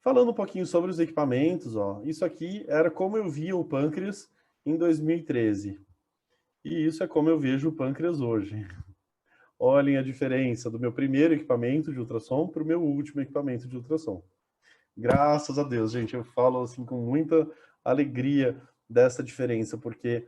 Falando um pouquinho sobre os equipamentos, ó, isso aqui era como eu via o pâncreas em 2013. E isso é como eu vejo o pâncreas hoje. Olhem a diferença do meu primeiro equipamento de ultrassom para o meu último equipamento de ultrassom. Graças a Deus, gente, eu falo assim com muita alegria dessa diferença, porque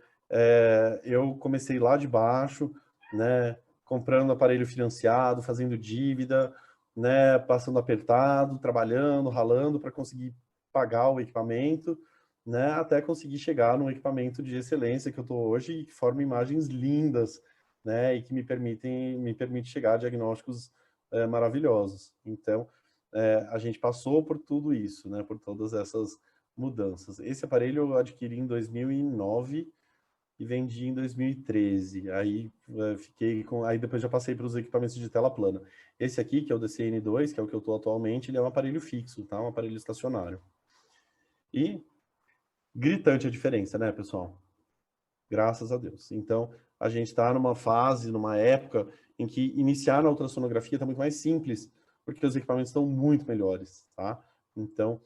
eu comecei lá de baixo, né, comprando aparelho financiado, fazendo dívida, né, passando apertado, trabalhando, ralando para conseguir pagar o equipamento, né, até conseguir chegar num equipamento de excelência que eu estou hoje e que forma imagens lindas, né, e que me permite chegar a diagnósticos maravilhosos. Então, a gente passou por tudo isso, né, por todas essas mudanças. Esse aparelho eu adquiri em 2009 e vendi em 2013. Aí aí depois já passei para os equipamentos de tela plana. Esse aqui, que é o DCN2, que é o que eu estou atualmente, ele é um aparelho fixo, tá? Um aparelho estacionário. E gritante a diferença, né, pessoal? Graças a Deus. Então, a gente está numa fase, numa época em que iniciar na ultrassonografia está muito mais simples, porque os equipamentos estão muito melhores, tá? Então,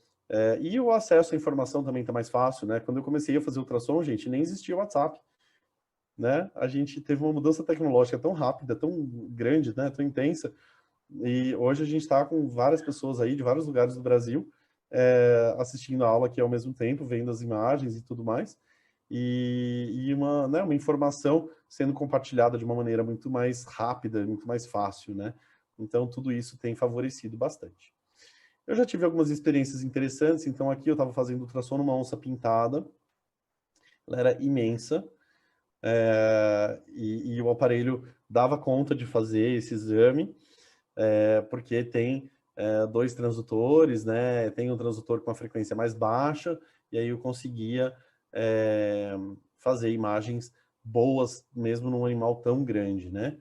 e o acesso à informação também está mais fácil, né? Quando eu comecei a fazer ultrassom, gente, nem existia o WhatsApp, né? A gente teve uma mudança tecnológica tão rápida, tão grande, né? Tão intensa, e hoje a gente está com várias pessoas aí de vários lugares do Brasil assistindo a aula aqui ao mesmo tempo, vendo as imagens e tudo mais, e uma, né, uma informação sendo compartilhada de uma maneira muito mais rápida, muito mais fácil, né? Então, tudo isso tem favorecido bastante. Eu já tive algumas experiências interessantes, então aqui eu estava fazendo ultrassom numa onça pintada, ela era imensa, e o aparelho dava conta de fazer esse exame, porque tem dois transdutores, né? Tem um transdutor com uma frequência mais baixa, e aí eu conseguia fazer imagens boas, mesmo num animal tão grande, né?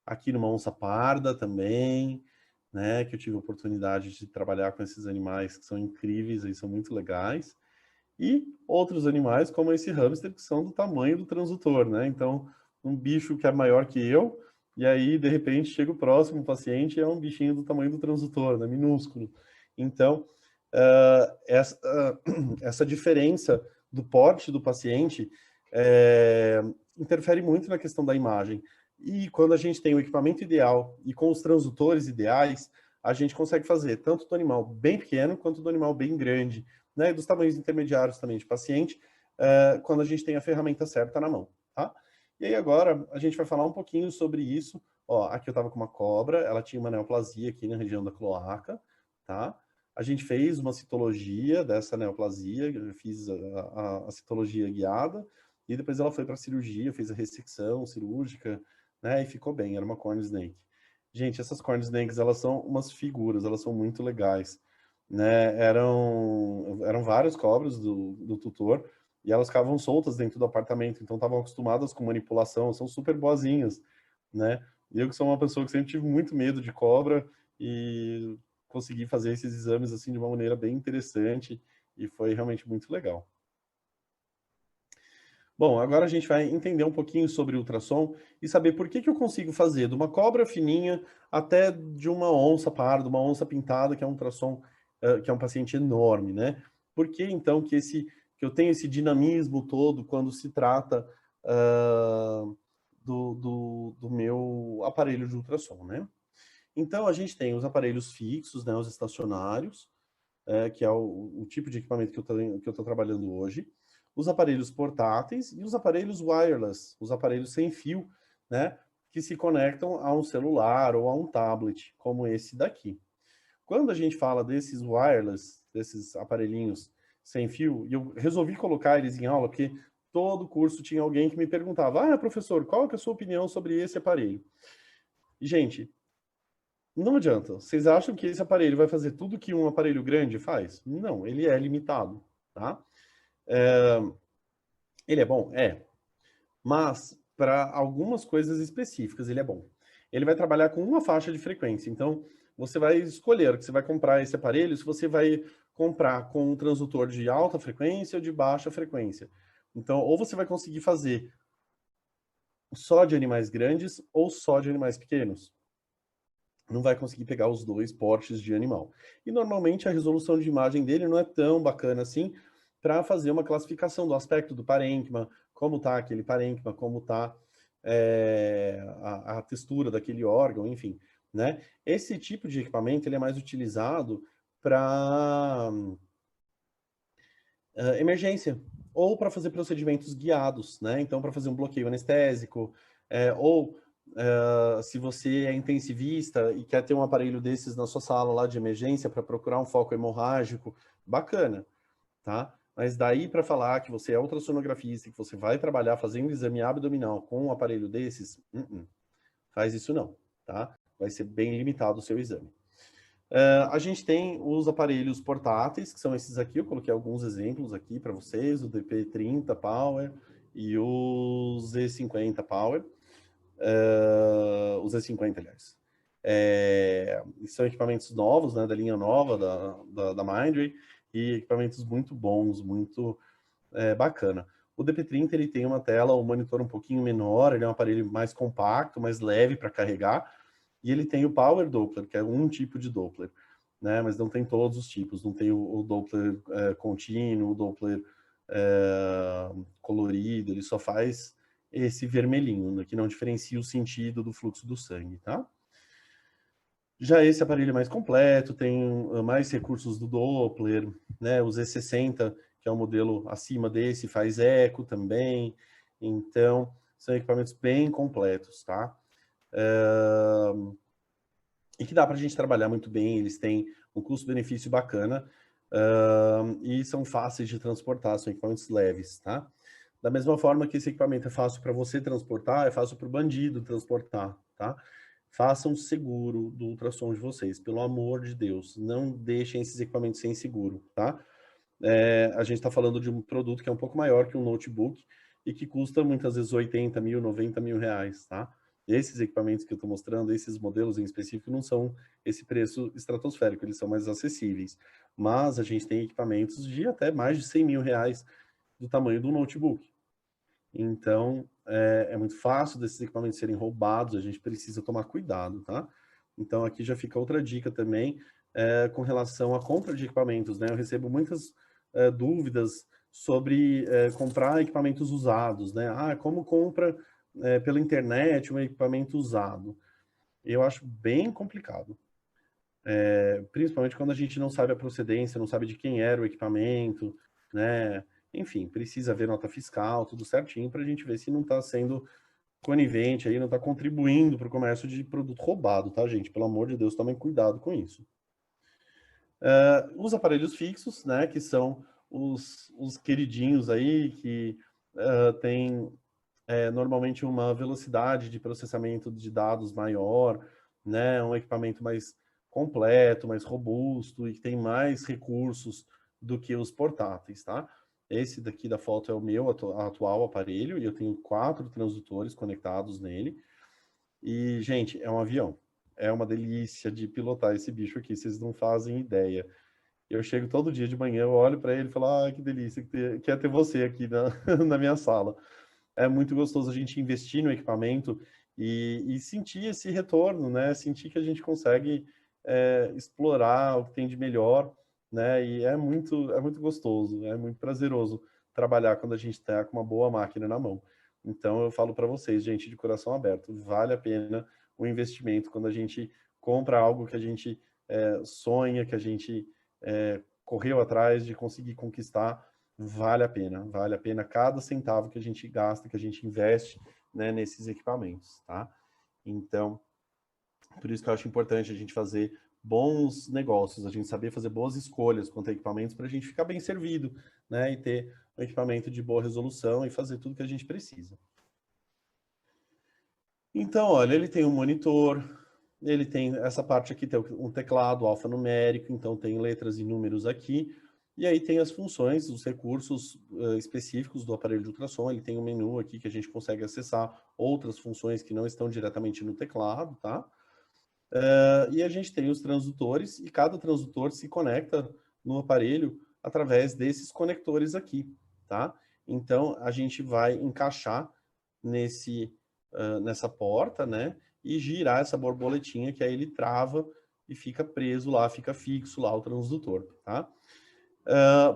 Aqui numa onça parda também, né? Que eu tive a oportunidade de trabalhar com esses animais que são incríveis e são muito legais. E outros animais, como esse hamster, que são do tamanho do transdutor, né? Então, um bicho que é maior que eu, e aí, de repente, chega o próximo paciente e é um bichinho do tamanho do transdutor, né? Minúsculo. Então, essa diferença do porte do paciente interfere muito na questão da imagem. E quando a gente tem o equipamento ideal e com os transdutores ideais, a gente consegue fazer tanto do animal bem pequeno quanto do animal bem grande, né, e dos tamanhos intermediários também de paciente, quando a gente tem a ferramenta certa na mão, tá? E aí agora a gente vai falar um pouquinho sobre isso. Ó, aqui eu estava com uma cobra, ela tinha uma neoplasia aqui na região da cloaca, tá? A gente fez uma citologia dessa neoplasia, eu fiz a citologia guiada, e depois ela foi para a cirurgia, fez a ressecção cirúrgica, né, e ficou bem, era uma corn snake. Gente, essas corn snakes, elas são umas figuras, elas são muito legais, né? Eram várias cobras do tutor e elas ficavam soltas dentro do apartamento, então estavam acostumadas com manipulação, são super boazinhas, né? E eu que sou uma pessoa que sempre tive muito medo de cobra e consegui fazer esses exames assim de uma maneira bem interessante e foi realmente muito legal. Bom, agora a gente vai entender um pouquinho sobre ultrassom e saber por que eu consigo fazer de uma cobra fininha até de uma onça parda, uma onça pintada, que é um ultrassom, que é um paciente enorme, né? Por que então que eu tenho esse dinamismo todo quando se trata do meu aparelho de ultrassom, né? Então a gente tem os aparelhos fixos, né, os estacionários, que é o tipo de equipamento que eu estou trabalhando hoje, os aparelhos portáteis e os aparelhos wireless, os aparelhos sem fio, né, que se conectam a um celular ou a um tablet, como esse daqui. Quando a gente fala desses wireless, desses aparelhinhos sem fio, e eu resolvi colocar eles em aula, porque todo curso tinha alguém que me perguntava, professor, qual que é a sua opinião sobre esse aparelho? E, gente, não adianta. Vocês acham que esse aparelho vai fazer tudo que um aparelho grande faz? Não, ele é limitado, tá? Ele é bom? É. Mas para algumas coisas específicas ele é bom. Ele vai trabalhar com uma faixa de frequência. Então, você vai escolher que você vai comprar esse aparelho, se você vai comprar com um transdutor de alta frequência ou de baixa frequência. Então, ou você vai conseguir fazer só de animais grandes ou só de animais pequenos. não vai conseguir pegar os dois portes de animal. E normalmente a resolução de imagem dele não é tão bacana assim para fazer uma classificação do aspecto do parênquima, como está aquele parênquima, como está a textura daquele órgão, enfim, né? Esse tipo de equipamento ele é mais utilizado para emergência ou para fazer procedimentos guiados, né? Então, para fazer um bloqueio anestésico, ou se você é intensivista e quer ter um aparelho desses na sua sala lá de emergência para procurar um foco hemorrágico, bacana, tá? Mas daí para falar que você é ultrassonografista, que você vai trabalhar fazendo exame abdominal com um aparelho desses, faz isso não, tá? Vai ser bem limitado o seu exame. A gente tem os aparelhos portáteis, que são esses aqui, eu coloquei alguns exemplos aqui para vocês, o DP30 Power e o Z50 Power, o Z50, aliás. São equipamentos novos, né, da linha nova da Mindray, e equipamentos muito bons, muito bacana. O DP30 ele tem uma tela, um monitor um pouquinho menor, ele é um aparelho mais compacto, mais leve para carregar, e ele tem o Power Doppler, que é um tipo de Doppler, né? Mas não tem todos os tipos, não tem o Doppler contínuo, o Doppler colorido, ele só faz esse vermelhinho, né, que não diferencia o sentido do fluxo do sangue, tá? Já esse aparelho é mais completo, tem mais recursos do Doppler, né? O Z60, que é um modelo acima desse, faz eco também. Então, são equipamentos bem completos, tá? E que dá para a gente trabalhar muito bem, eles têm um custo-benefício bacana e são fáceis de transportar, são equipamentos leves, tá? Da mesma forma que esse equipamento é fácil para você transportar, é fácil para o bandido transportar, tá? Façam seguro do ultrassom de vocês, pelo amor de Deus, não deixem esses equipamentos sem seguro, tá? A gente está falando de um produto que é um pouco maior que um notebook e que custa muitas vezes 80 mil, 90 mil reais, tá? Esses equipamentos que eu estou mostrando, esses modelos em específico, não são esse preço estratosférico, eles são mais acessíveis. Mas a gente tem equipamentos de até mais de 100 mil reais do tamanho do notebook. Então, é muito fácil desses equipamentos serem roubados, a gente precisa tomar cuidado, tá? Então, aqui já fica outra dica também com relação à compra de equipamentos, né? Eu recebo muitas dúvidas sobre comprar equipamentos usados, né? Ah, como compra pela internet um equipamento usado? Eu acho bem complicado. Principalmente quando a gente não sabe a procedência, não sabe de quem era o equipamento, né? Enfim, precisa ver nota fiscal, tudo certinho, para a gente ver se não está sendo conivente aí, não está contribuindo para o comércio de produto roubado, tá, gente? Pelo amor de Deus, tomem cuidado com isso. Os aparelhos fixos, né, que são os queridinhos aí, que têm normalmente uma velocidade de processamento de dados maior, né, um equipamento mais completo, mais robusto e que tem mais recursos do que os portáteis, tá? Esse daqui da foto é o meu atual aparelho e eu tenho 4 transdutores conectados nele. E, gente, é um avião. É uma delícia de pilotar esse bicho aqui, vocês não fazem ideia. Eu chego todo dia de manhã, eu olho para ele e falo, ah, que delícia que é ter você aqui na minha sala. É muito gostoso a gente investir no equipamento e sentir esse retorno, né? Sentir que a gente consegue explorar o que tem de melhor, né? E é muito gostoso, é muito prazeroso trabalhar quando a gente está com uma boa máquina na mão. Então eu falo para vocês, gente, de coração aberto, vale a pena o investimento quando a gente compra algo que a gente sonha, que a gente correu atrás de conseguir conquistar. Vale a pena cada centavo que a gente gasta, que a gente investe, né, nesses equipamentos, tá? Então, por isso que eu acho importante a gente fazer bons negócios, a gente saber fazer boas escolhas quanto a equipamentos para a gente ficar bem servido, né, e ter um equipamento de boa resolução e fazer tudo que a gente precisa. Então, olha, ele tem um monitor, ele tem essa parte aqui, tem um teclado alfanumérico, então tem letras e números aqui, e aí tem as funções, os recursos específicos do aparelho de ultrassom, ele tem um menu aqui que a gente consegue acessar outras funções que não estão diretamente no teclado, tá? E a gente tem os transdutores, e cada transdutor se conecta no aparelho através desses conectores aqui, tá? Então, a gente vai encaixar nessa porta, né? e girar essa borboletinha, que aí ele trava e fica preso lá, fica fixo lá o transdutor, tá?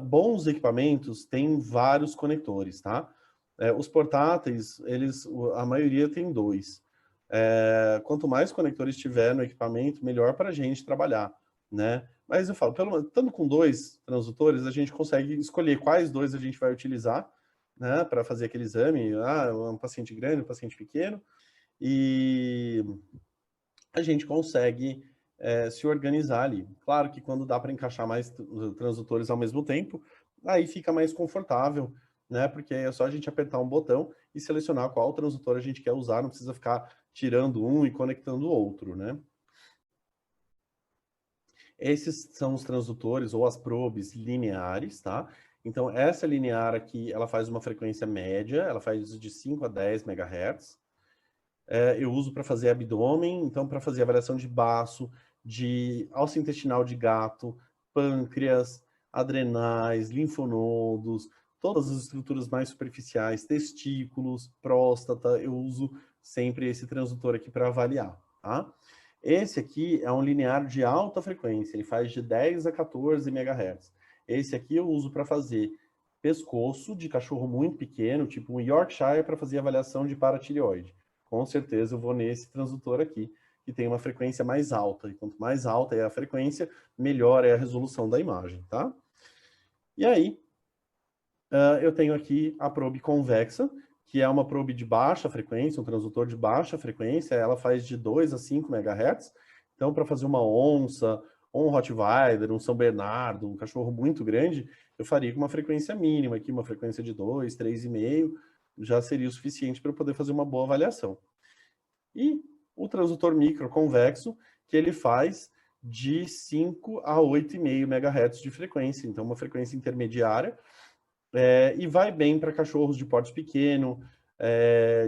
Bons equipamentos têm vários conectores, tá? Os portáteis, a maioria tem 2. Quanto mais conectores tiver no equipamento, melhor para a gente trabalhar, né? Mas eu falo, estando com 2 transdutores, a gente consegue escolher quais 2 a gente vai utilizar, né, para fazer aquele exame, um paciente grande, um paciente pequeno, e a gente consegue se organizar ali. Claro que quando dá para encaixar mais transdutores ao mesmo tempo, aí fica mais confortável, né? Porque é só a gente apertar um botão e selecionar qual transdutor a gente quer usar, não precisa ficar tirando um e conectando o outro, né? Esses são os transdutores ou as probes lineares, tá? Então, essa linear aqui, ela faz uma frequência média, ela faz de 5 a 10 MHz. Eu uso para fazer abdômen, então para fazer avaliação de baço, de alça intestinal de gato, pâncreas, adrenais, linfonodos, todas as estruturas mais superficiais, testículos, próstata, eu uso sempre esse transdutor aqui para avaliar, tá? Esse aqui é um linear de alta frequência, ele faz de 10 a 14 MHz. Esse aqui eu uso para fazer pescoço de cachorro muito pequeno, tipo um Yorkshire, para fazer avaliação de paratireoide. Com certeza eu vou nesse transdutor aqui, que tem uma frequência mais alta. E quanto mais alta é a frequência, melhor é a resolução da imagem, tá? E aí, eu tenho aqui a probe convexa, que é uma probe de baixa frequência, um transdutor de baixa frequência, ela faz de 2 a 5 MHz. Então, para fazer uma onça, ou um Rottweiler, um São Bernardo, um cachorro muito grande, eu faria com uma frequência mínima aqui, uma frequência de 2, 3,5, já seria o suficiente para eu poder fazer uma boa avaliação. E o transdutor microconvexo, que ele faz de 5 a 8,5 MHz de frequência, então uma frequência intermediária, e vai bem para cachorros de porte pequeno,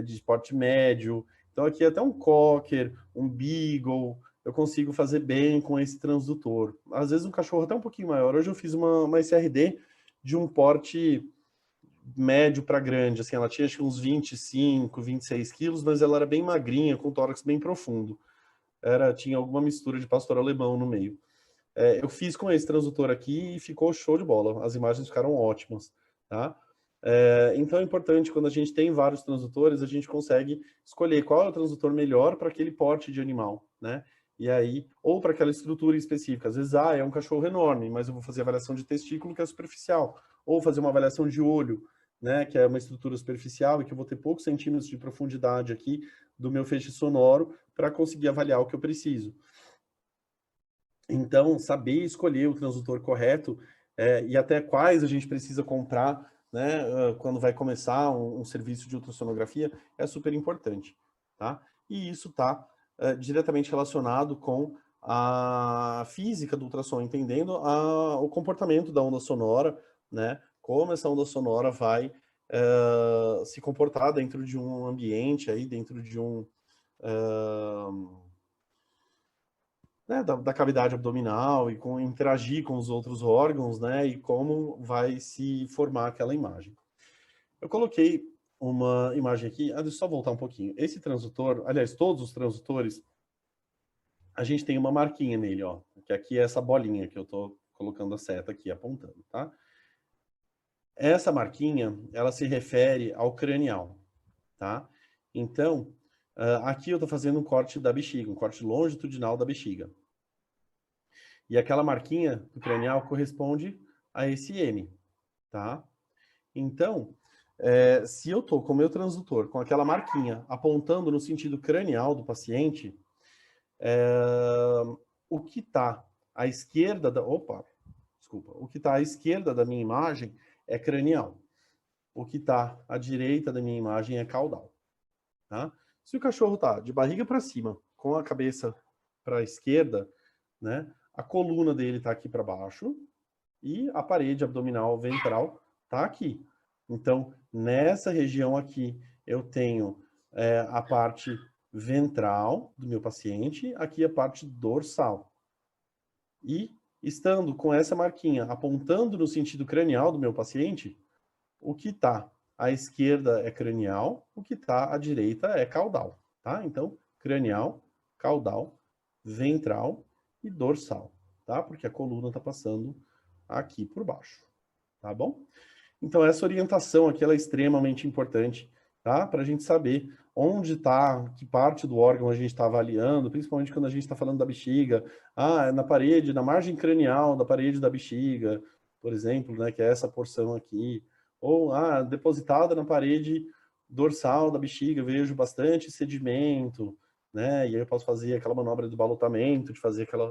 de porte médio. Então aqui até um Cocker, um Beagle, eu consigo fazer bem com esse transdutor. Às vezes um cachorro até um pouquinho maior. Hoje eu fiz uma SRD de um porte médio para grande, assim, ela tinha acho que uns 25, 26 quilos, mas ela era bem magrinha, com tórax bem profundo. Tinha alguma mistura de pastor alemão no meio. Eu fiz com esse transdutor aqui e ficou show de bola. As imagens ficaram ótimas, tá? Então é importante, quando a gente tem vários transdutores, a gente consegue escolher qual é o transdutor melhor para aquele porte de animal, né? E aí, ou para aquela estrutura específica. Às vezes, é um cachorro enorme, mas eu vou fazer avaliação de testículo, que é superficial. Ou fazer uma avaliação de olho, né? Que é uma estrutura superficial e que eu vou ter poucos centímetros de profundidade aqui do meu feixe sonoro para conseguir avaliar o que eu preciso. Então, saber escolher o transdutor correto e até quais a gente precisa comprar, né, quando vai começar um serviço de ultrassonografia, é super importante, tá? E isso está diretamente relacionado com a física do ultrassom, entendendo o comportamento da onda sonora, né? Como essa onda sonora vai se comportar dentro de um ambiente, aí, dentro de né, da cavidade abdominal e interagir com os outros órgãos, né, e como vai se formar aquela imagem. Eu coloquei uma imagem aqui, deixa eu só voltar um pouquinho. Esse transdutor, aliás, todos os transdutores, a gente tem uma marquinha nele, ó, que aqui é essa bolinha que eu estou colocando a seta aqui, apontando, tá? Essa marquinha, ela se refere ao cranial, tá? Então, aqui eu estou fazendo um corte da bexiga, um corte longitudinal da bexiga. E aquela marquinha do cranial corresponde a esse M, tá? Então, se eu estou com o meu transdutor, com aquela marquinha apontando no sentido cranial do paciente, o que está à esquerda da... Opa, desculpa. O que está à esquerda da minha imagem é cranial. O que está à direita da minha imagem é caudal, tá? Se o cachorro está de barriga para cima, com a cabeça para a esquerda, né? A coluna dele está aqui para baixo e a parede abdominal ventral está aqui. Então, nessa região aqui, eu tenho a parte ventral do meu paciente, aqui a parte dorsal. E, estando com essa marquinha apontando no sentido cranial do meu paciente, o que está à esquerda é cranial, o que está à direita é caudal, tá? Então, cranial, caudal, ventral e dorsal, tá? Porque a coluna está passando aqui por baixo, tá bom? Então, essa orientação aqui ela é extremamente importante, tá? Para a gente saber onde está, que parte do órgão a gente está avaliando, principalmente quando a gente está falando da bexiga. Ah, é na parede, na margem cranial da parede da bexiga, por exemplo, né? Que é essa porção aqui. Ou, depositada na parede dorsal da bexiga, vejo bastante sedimento, né? E aí eu posso fazer aquela manobra do balotamento,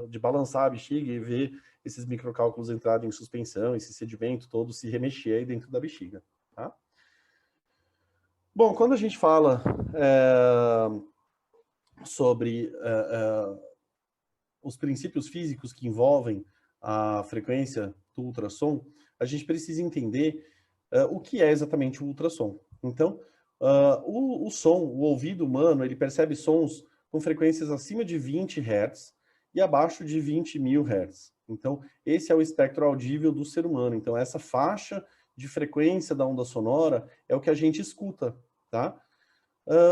de balançar a bexiga e ver esses microcálculos entrarem em suspensão, esse sedimento todo se remexer aí dentro da bexiga, tá? Bom, quando a gente fala sobre os princípios físicos que envolvem a frequência do ultrassom, a gente precisa entender o que é exatamente o ultrassom. Então, o som, o ouvido humano, ele percebe sons com frequências acima de 20 Hz e abaixo de 20.000 Hz. Então, esse é o espectro audível do ser humano. Então, essa faixa de frequência da onda sonora é o que a gente escuta, tá?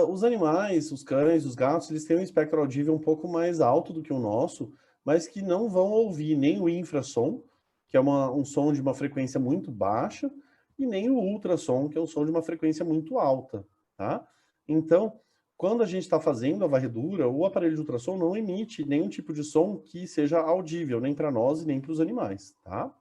Os animais, os cães, os gatos, eles têm um espectro audível um pouco mais alto do que o nosso, mas que não vão ouvir nem o infrassom, que é um som de uma frequência muito baixa, e nem o ultrassom, que é um som de uma frequência muito alta, tá? Então, quando a gente está fazendo a varredura, o aparelho de ultrassom não emite nenhum tipo de som que seja audível, nem para nós e nem para os animais, tá?